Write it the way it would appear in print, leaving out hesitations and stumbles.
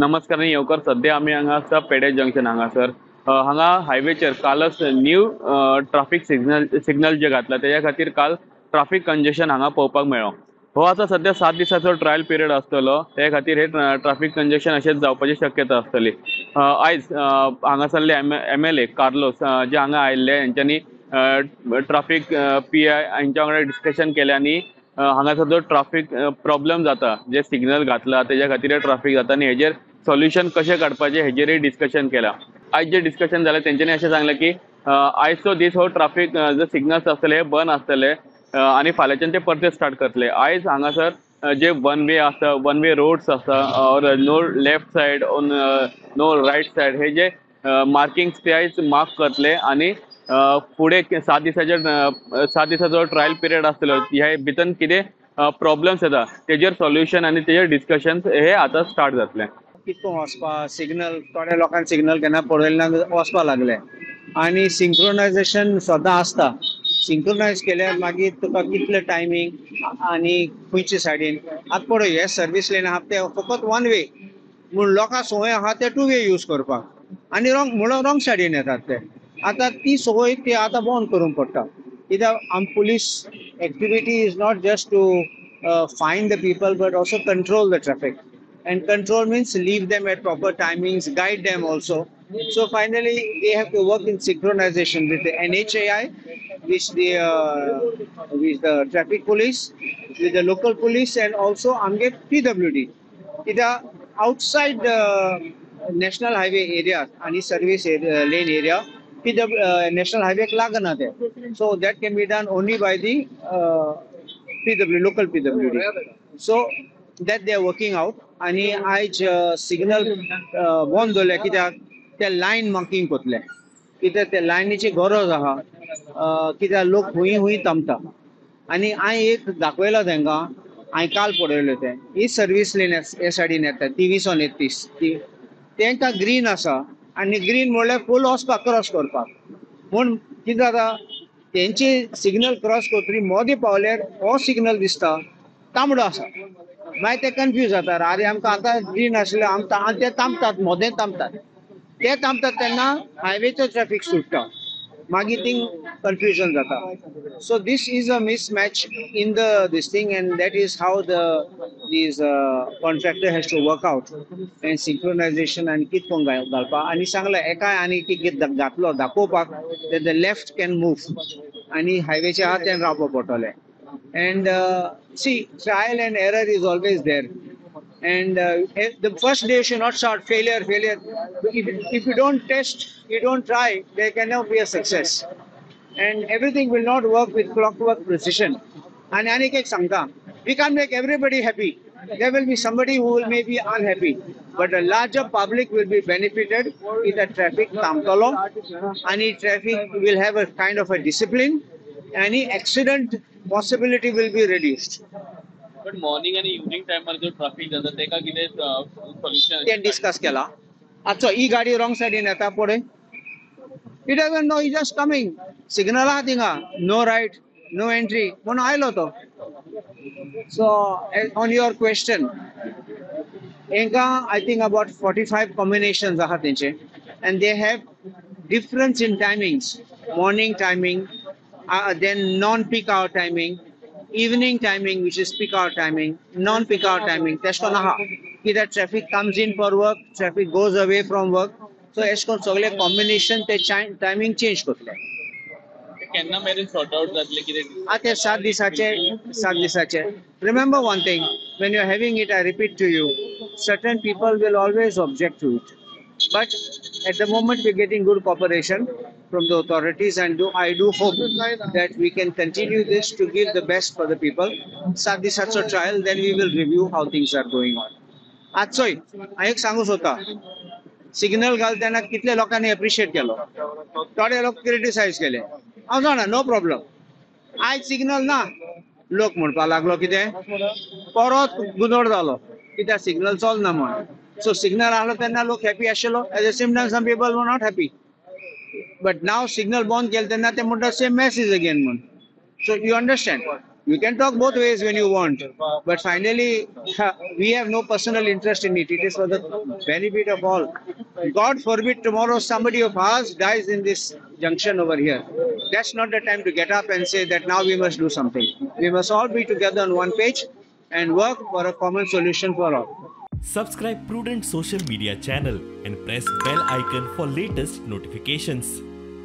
नमस्कार आणि येवकार सध्या आम्ही हांगा आसा पेडे जंक्शन हांगासर हांगा हायवेचेर कालच न्यू ट्रॅफिक सिग्नल जे घातला तेच्या खातीर काल ट्रॅफिक कंजेशन हांगा पळोवपाक मेळ्ळो. हो आतां सध्या 7 दिसाचो ट्रायल पिरियड आसतलो, ते खातीर हे ट्रॅफिक कंजेशन अशेंच जावपाची शक्यता आसतली. आयज हांगासरले MLA कार्लोस जे हांगा आयिल्ले हेंच्यांनी ट्रॅफिक PI हांच्या वांगडा डिस्कशन केलें आनी हांगासर जो ट्रॅफिक प्रॉब्लेम जाता, जे सिग्नल घातला तेच्या खातीर ट्रॅफिक जाता आनी हेजेर सोल्युशन कशें काडपाचें हेजेरय डिस्कशन केलां. आयज जे डिस्कशन जालें तेंच्यांनी अशें सांगलें की आयजचो दीस हो ट्रॅफिक जे सिग्नल्स आसतले हे बंद आसतले आनी फाल्यांच्यान ते परते स्टार्ट करतले. आयज हांगासर जे वन वे आसा, वन वे रोड्स आसा और no left side no right side हे जे मार्किंग्स ते आयज मार्क करतले आनी फुडें 7 दिसाचो ट्रायल पिरियड आसतलो ह्या भितर कितें प्रॉब्लेम्स येता तेजेर सोल्युशन आनी तेजेर डिस्कशन हे आतां स्टार्ट जातले. कितको वचपा सिग्नल थोड्या लोकांक सिग्नल केन्ना पळयलें ना वचपा लागले आनी सिंक्रोनायझेशन सदां आसता. सिंक्रोनायज केल्यार मागीर तुका कितले टायमींग आनी खंयचे सायडीन आतां पळय हे सर्वीस लेन आहा ते फकत वन वे पूण लोकांक संवय आहा ते टू वे यूज करपाक आनी रॉंग सायडीन येतात ते. आतां ती संवय ती आतां बंद करूंक पडटा कित्याक police activity is not just to find the people but also control the traffic, and control means leave them at proper timings, guide them also. So finally they have to work in synchronization with the NHAI, with the traffic police, with the local police, and also amge PWD. It outside the national highway area and service lane area, national highway lagana there, so that can be done only by the local PWD. So that they are working out. आणि आयज signal बंद दवरले कित्याक ते lion marking करतले कित्याक ते लायनीची गरज आहा कित्याक लोक हुंय थांबता. आनी हांवें एक दाखयलो तांकां, हांवें काल पळयले ते ही सर्वीस लेन हे सायडीन येता 23-31 तांकां ग्रीन आसा आनी ग्रीन म्हणल्यार फूल वचपाक क्रॉस करपाक म्हूण कितें जाता तेंची सिग्नल क्रॉस करतली मोदी पावल्यार हो सिग्नल दिसता तांबडो आसा मागीर ते कन्फ्यूज जाता अरे आमकां आतां ग्रीन आसले आमकां ते थांबतात मोदें थांबतात ते थांबतात तेन्ना हायवेचो ट्रॅफिक सुट्टा मागीर थिंग कन्फ्युजन जाता. So this is a mismatch in the this thing and that is how these contractor has to work out and synchronisation आनी कितको घालपा आनी सांगलें एकाय आनी कितें घातलो दाखोवपाक द लेफ्ट कॅन मूव आनी हायवेचे आहा तें रावपा पडटलें. And see, trial and error is always there, and the first day should not start failure. If you don't test, you don't try, there cannot be a success, and everything will not work with clockwork precision. And anik ek sangta, we can't make everybody happy. There will be somebody who will maybe unhappy, but the larger public will be benefited if the traffic tamtalo, and traffic will have a kind of a discipline. Any accident possibility will be reduced. But morning and evening time जो traffic जाता तेका कितें solution ते discuss केला. आजचो ही गाडी wrong सायडीन येता पळय it doesn't know is just coming signal आहा थिंगा नो रायट नो एंट्री म्हणून आयलो तो. सो ऑन युअर क्वेश्चन हांकां आय थिंक अबाउट 45 कॉम्बिनेशन्स आहा तेंचे and they have difference in timings morning timing then non-peak hour timing, evening timing which is peak hour timing, non-peak hour timing. Teshkon aha, either traffic comes in for work, traffic goes away from work. So eshkon sogle combination te timing change करतले. केन्ना मेरेन sort out जातले कितें? आता 7 दिसाचे. Remember one thing, when you're having it, I repeat to you, certain people will always object to it. But at the moment we're getting good cooperation from the authorities, and I do hope that we can continue this to give the best for the people. This is a trial, then we will review how things are going on. आजचोय हांवें एक सांगूच सोदता signal घालतना कितले लोकांनी appreciate केलो थोडे लोक criticise केले हांव जाणा नो प्रॉब्लम आयज सिग्नल ना लोक म्हणपा लागलो कितें परत गुनोड जालो कित्याक सिग्नल चलना म्हण. So signal ahlo tenna lok happy ashelo. At the same time, some people were not happy. But now signal bond kel tenna te munda same message again man. So you understand? You can talk both ways when you want, but finally, we have no personal interest in it. It is for the benefit of all. God forbid tomorrow somebody of ours dies in this junction over here. That's not the time to get up and say that now we must do something. We must all be together on one page and work for a common solution for all. Subscribe Prudent social media channel and press bell icon for latest notifications.